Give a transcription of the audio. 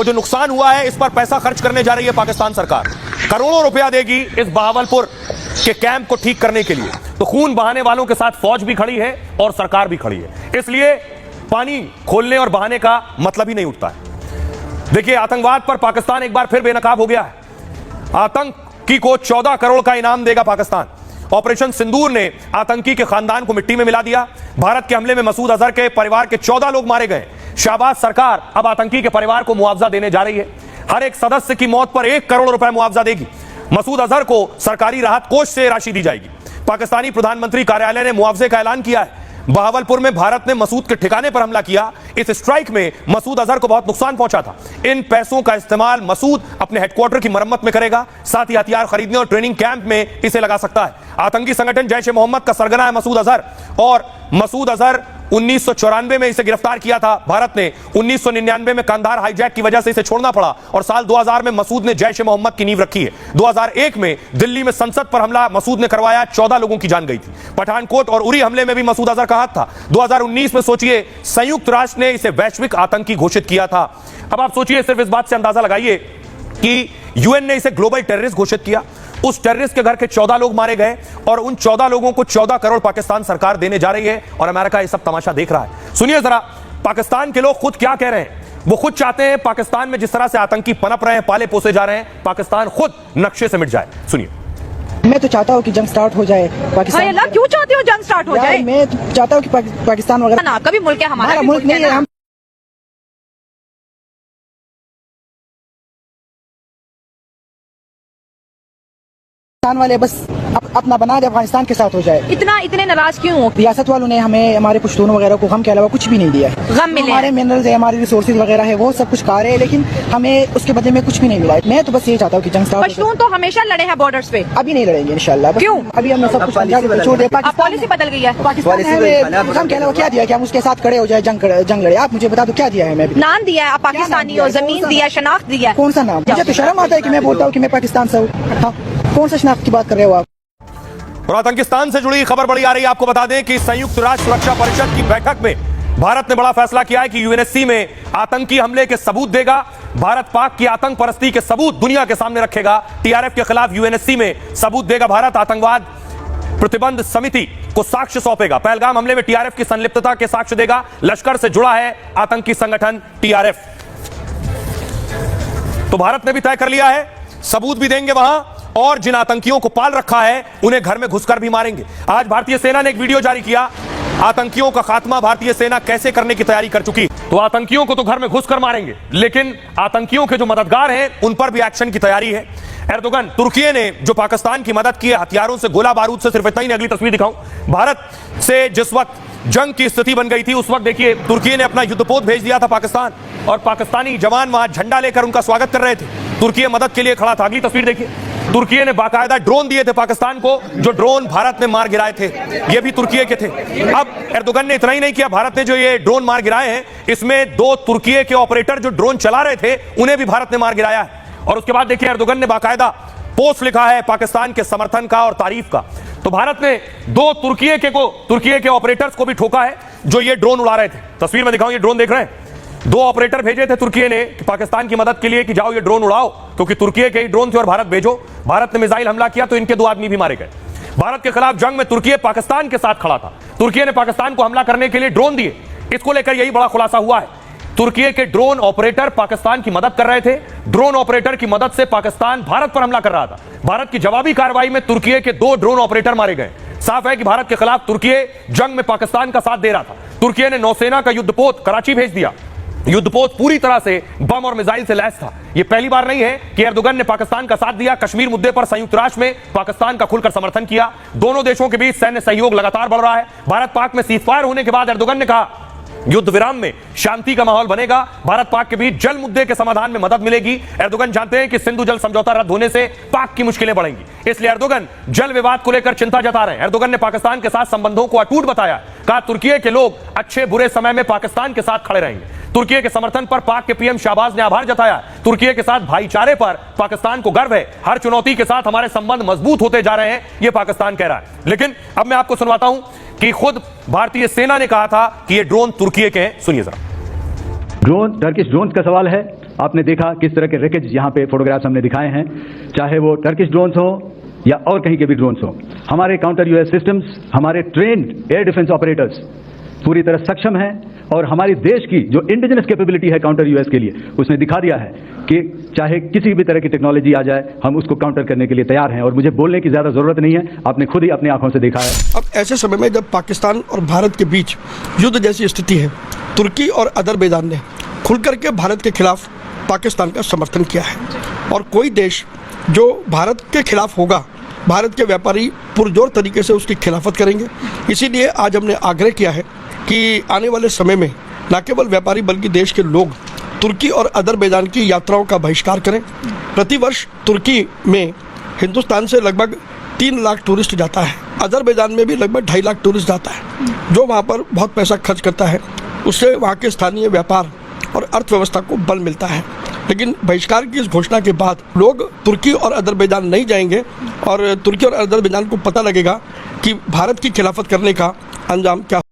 वो जो नुकसान हुआ है इस पर पैसा खर्च करने जा रही है पाकिस्तान सरकार। करोड़ों रुपया देगी इस बहावलपुर के कैंप को ठीक करने के लिए। तो खून बहाने वालों के साथ फौज भी खड़ी है और सरकार भी खड़ी है, इसलिए पानी खोलने और बहाने का मतलब ही नहीं उठता है। देखिए, आतंकवाद पर पाकिस्तान एक बार फिर बेनकाब हो गया है। आतंकी को 14 करोड़ का इनाम देगा पाकिस्तान। ऑपरेशन सिंदूर ने आतंकी के खानदान को मिट्टी में मिला दिया। भारत के हमले में मसूद अजहर के परिवार के 14 लोग मारे गए। शाहबाज सरकार अब आतंकी के परिवार को मुआवजा देने जा रही है। हर एक सदस्य की मौत पर 1 करोड़ रुपए मुआवजा देगी। मसूद अजहर को सरकारी राहत कोष से राशि दी जाएगी। पाकिस्तानी प्रधानमंत्री कार्यालय ने मुआवजे का ऐलान किया है। बहावलपुर में भारत ने मसूद के ठिकाने पर हमला किया। इस स्ट्राइक में मसूद अजहर को बहुत नुकसान पहुंचा था। इन पैसों का इस्तेमाल मसूद अपने हेडक्वार्टर की मरम्मत में करेगा, साथ ही हथियार खरीदने और ट्रेनिंग कैंप में इसे लगा सकता है। आतंकी संगठन जैश ए मोहम्मद का सरगना है मसूद अजहर, और मसूद अजहर 1994 में इसे गिरफ्तार किया था भारत ने। 1999 में कंधार हाईजैक की वजह से इसे छोड़ना पड़ा और साल 2000 में मसूद ने जैश ए मोहम्मद की नींव रखी है। 2001 में दिल्ली में संसद पर हमला मसूद ने करवाया, 14 लोगों की जान गई थी। पठानकोट और उरी हमले में भी मसूद अजहर का हाथ था। 2019 में सोचिए, संयुक्त राष्ट्र ने इसे वैश्विक आतंकी घोषित किया था। अब आप सोचिए, सिर्फ इस बात से अंदाजा लगाइए कि यूएन ने इसे ग्लोबल टेररिस्ट घोषित किया। उस टेररिस्ट के घर के 14 लोग मारे गए और उन 14 लोगों को 14 करोड़ पाकिस्तान सरकार देने जा रही है और अमेरिका ये सब तमाशा देख रहा है। सुनिए जरा, पाकिस्तान के लोग खुद क्या कह रहे हैं। वो खुद चाहते हैं पाकिस्तान में जिस तरह से आतंकी पनप रहे हैं, पाले पोसे जा रहे हैं, पाकिस्तान खुद नक्शे से मिट जाए। सुनिए। मैं तो चाहता हूँ कि जंग स्टार्ट हो जाए पाकिस्तान। हाँ, क्यों चाहते हो जंग स्टार्ट हो जाए? मैं तो चाहता हूँ कि पाकिस्तान वगैरह, आपका भी मुल्क है, हमारा मुल्क नहीं है। वाले बस अपना बना दे, अफगानिस्तान के साथ हो जाए। इतने नाराज क्यों हो? रियासत वालों ने हमें, हमारे पश्तून वगैरह को गम के अलावा कुछ भी नहीं दिया। गम मिले, हमारे मिनरल्स है, हमारे रिसोर्सेज वगैरह है, वो सब कुछ खा रहे हैं, लेकिन हमें उसके बदले में कुछ भी नहीं मिला है। मैं तो बस ये चाहता हूँ कि जंग स्टार्ट। पश्तून तो हमेशा लड़े हैं बॉर्डर्स पे, अभी नहीं लड़ेंगे इंशाल्लाह। क्यों? अभी हमने सब कुछ छोड़ दिया। पॉलिसी बदल गई है। पाकिस्तान ने गम के अलावा क्या दिया कि हम उसके साथ खड़े हो जाए, जंग लड़े? आप मुझे बता दो क्या दिया है? हमें नाम दिया है, आप पाकिस्तानी हो, जमीन दिया, शनाख्त दिया। कौन सा नाम? मुझे तो शर्म आता है कि मैं बोलता हूँ कि मैं पाकिस्तान से हूँ। कौन सा शनाख्त की बात कर रहे हो आप? और आतंकिस्तान से जुड़ी खबर बड़ी आ रही है। आपको बता दें कि संयुक्त राष्ट्र सुरक्षा परिषद की बैठक में भारत ने बड़ा फैसला किया है कि यूएनएससी में आतंकी हमले के सबूत देगा। भारत पाक की आतंक परस्ती के सबूत दुनिया के सामने रखेगा। टीआरएफ के खिलाफ यूएनएससी में सबूत देगा भारत। आतंकवाद प्रतिबंध समिति को साक्ष्य सौंपेगा। पहलगाम हमले में टीआरएफ की संलिप्तता के साक्ष्य देगा। लश्कर से जुड़ा है आतंकी संगठन टीआरएफ। तो भारत ने भी तय कर लिया है, सबूत भी देंगे वहां, और जिन आतंकियों को पाल रखा है उन्हें घर में घुसकर भी मारेंगे। आज भारतीय सेना ने एक वीडियो जारी किया, आतंकियों का खात्मा भारतीय सेना कैसे करने की तैयारी कर चुकी। तो आतंकियों को तो घर में घुसकर मारेंगे, लेकिन आतंकियों के जो मददगार हैं उन पर भी एक्शन की तैयारी है। एर्दोगन, तुर्की ने जो पाकिस्तान की मदद की है हथियारों से, गोला बारूद से, सिर्फ इतना ही नहीं, अगली तस्वीर दिखाऊं। भारत से जिस वक्त जंग की स्थिति बन गई थी उस वक्त देखिए तुर्की ने अपना युद्धपोत भेज दिया था पाकिस्तान, और पाकिस्तानी जवान वहां झंडा लेकर उनका स्वागत कर रहे थे। तुर्की मदद के लिए खड़ा था। अगली तस्वीर देखिए, तुर्की ने बाकायदा ड्रोन दिए थे पाकिस्तान को, जो ड्रोन भारत ने मार गिराए थे, ये भी तुर्की के थे। अब एर्दोगन ने इतना ही नहीं किया, भारत ने जो ये ड्रोन मार गिराए हैं इसमें 2 तुर्की के ऑपरेटर जो ड्रोन चला रहे थे उन्हें भी भारत ने मार गिराया है। और उसके बाद देखिए एर्दोगन ने बाकायदा पोस्ट लिखा है पाकिस्तान के समर्थन का और तारीफ का। तो भारत ने 2 तुर्की के ऑपरेटर्स को भी ठोका है जो ये ड्रोन उड़ा रहे थे। तस्वीर में दिखाऊं, ये ड्रोन देख रहे हैं, 2 ऑपरेटर भेजे थे तुर्की ने कि पाकिस्तान की मदद के लिए कि जाओ ये ड्रोन उड़ाओ, क्योंकि तुर्की के ही ड्रोन थे और भारत भेजो। भारत ने मिसाइल हमला किया तो इनके 2 आदमी भी मारे गए। भारत के खिलाफ जंग में तुर्की पाकिस्तान के साथ खड़ा था। तुर्की ने पाकिस्तान को हमला करने के लिए ड्रोन दिए। इसको लेकर यही बड़ा खुलासा हुआ है। तुर्की के ड्रोन ऑपरेटर पाकिस्तान की मदद कर रहे थे। ड्रोन ऑपरेटर की मदद से पाकिस्तान भारत पर हमला कर रहा था। भारत की जवाबी कार्रवाई में तुर्की के 2 ड्रोन ऑपरेटर मारे गए। साफ है कि भारत के खिलाफ तुर्की जंग में पाकिस्तान का साथ दे रहा था। तुर्की ने नौसेना का युद्धपोत कराची भेज दिया। युद्धपोत पूरी तरह से बम और मिसाइल से लैस था। यह पहली बार नहीं है कि एर्दोगन ने पाकिस्तान का साथ दिया। कश्मीर मुद्दे पर संयुक्त राष्ट्र में पाकिस्तान का खुलकर समर्थन किया। दोनों देशों के बीच सैन्य सहयोग लगातार बढ़ रहा है। भारत पाक में सीजफायर होने के बाद एर्दोगन ने कहा युद्ध विराम में शांति का माहौल बनेगा, भारत पाक के बीच जल मुद्दे के समाधान में मदद मिलेगी। एर्दोगन जानते हैं कि सिंधु जल समझौता रद्द होने से पाक की मुश्किलें बढ़ेंगी, इसलिए एर्दोगन जल विवाद को लेकर चिंता जता रहे हैं। एर्दोगन ने पाकिस्तान के साथ संबंधों को अटूट बताया, कहा तुर्की के लोग अच्छे बुरे समय में पाकिस्तान के साथ खड़े रहेंगे। तुर्की के समर्थन पर पाक के पीएम शाहबाज ने आभार जताया। तुर्की के साथ भाईचारे पर पाकिस्तान को गर्व है। हर चुनौती के साथ हमारे संबंध मजबूत होते जा रहे हैं, यह पाकिस्तान कह रहा है। लेकिन अब मैं आपको सुनवाता हूं कि खुद भारतीय सेना ने कहा था कि ये ड्रोन तुर्की के हैं। सुनिए जरा। टर्किश ड्रोन का सवाल है आपने देखा किस तरह के रैकेज यहाँ पे फोटोग्राफ्स हमने दिखाए हैं, चाहे वो टर्किश ड्रोन्स हो या और कहीं के भी ड्रोन्स हो। हमारे काउंटर यूएस सिस्टम्स, हमारे ट्रेन्ड एयर डिफेंस ऑपरेटर्स पूरी तरह सक्षम हैं और हमारी देश की जो इंडिजिनस कैपेबिलिटी है काउंटर यूएस के लिए, उसने दिखा दिया है कि चाहे किसी भी तरह की टेक्नोलॉजी आ जाए, हम उसको काउंटर करने के लिए तैयार हैं और मुझे बोलने की ज़्यादा ज़रूरत नहीं है, आपने खुद ही अपनी आंखों से देखा है। अब ऐसे समय में जब पाकिस्तान और भारत के बीच युद्ध जैसी स्थिति है, तुर्की और अजरबैजान ने खुल करके भारत के खिलाफ पाकिस्तान का समर्थन किया है और कोई देश जो भारत के खिलाफ होगा, भारत के व्यापारी पुरजोर तरीके से उसकी खिलाफत करेंगे। इसीलिए आज हमने आग्रह किया है कि आने वाले समय में न केवल व्यापारी बल्कि देश के लोग तुर्की और अजरबैजान की यात्राओं का बहिष्कार करें। प्रतिवर्ष तुर्की में हिंदुस्तान से लगभग 3 लाख टूरिस्ट जाता है, अजरबैजान में भी लगभग 2.5 लाख टूरिस्ट जाता है, जो वहाँ पर बहुत पैसा खर्च करता है। उससे वहाँ के स्थानीय व्यापार और अर्थव्यवस्था को बल मिलता है। लेकिन बहिष्कार की इस घोषणा के बाद लोग तुर्की और अजरबैजान नहीं जाएंगे और तुर्की और अजरबैजान को पता लगेगा कि भारत की खिलाफत करने का अंजाम क्या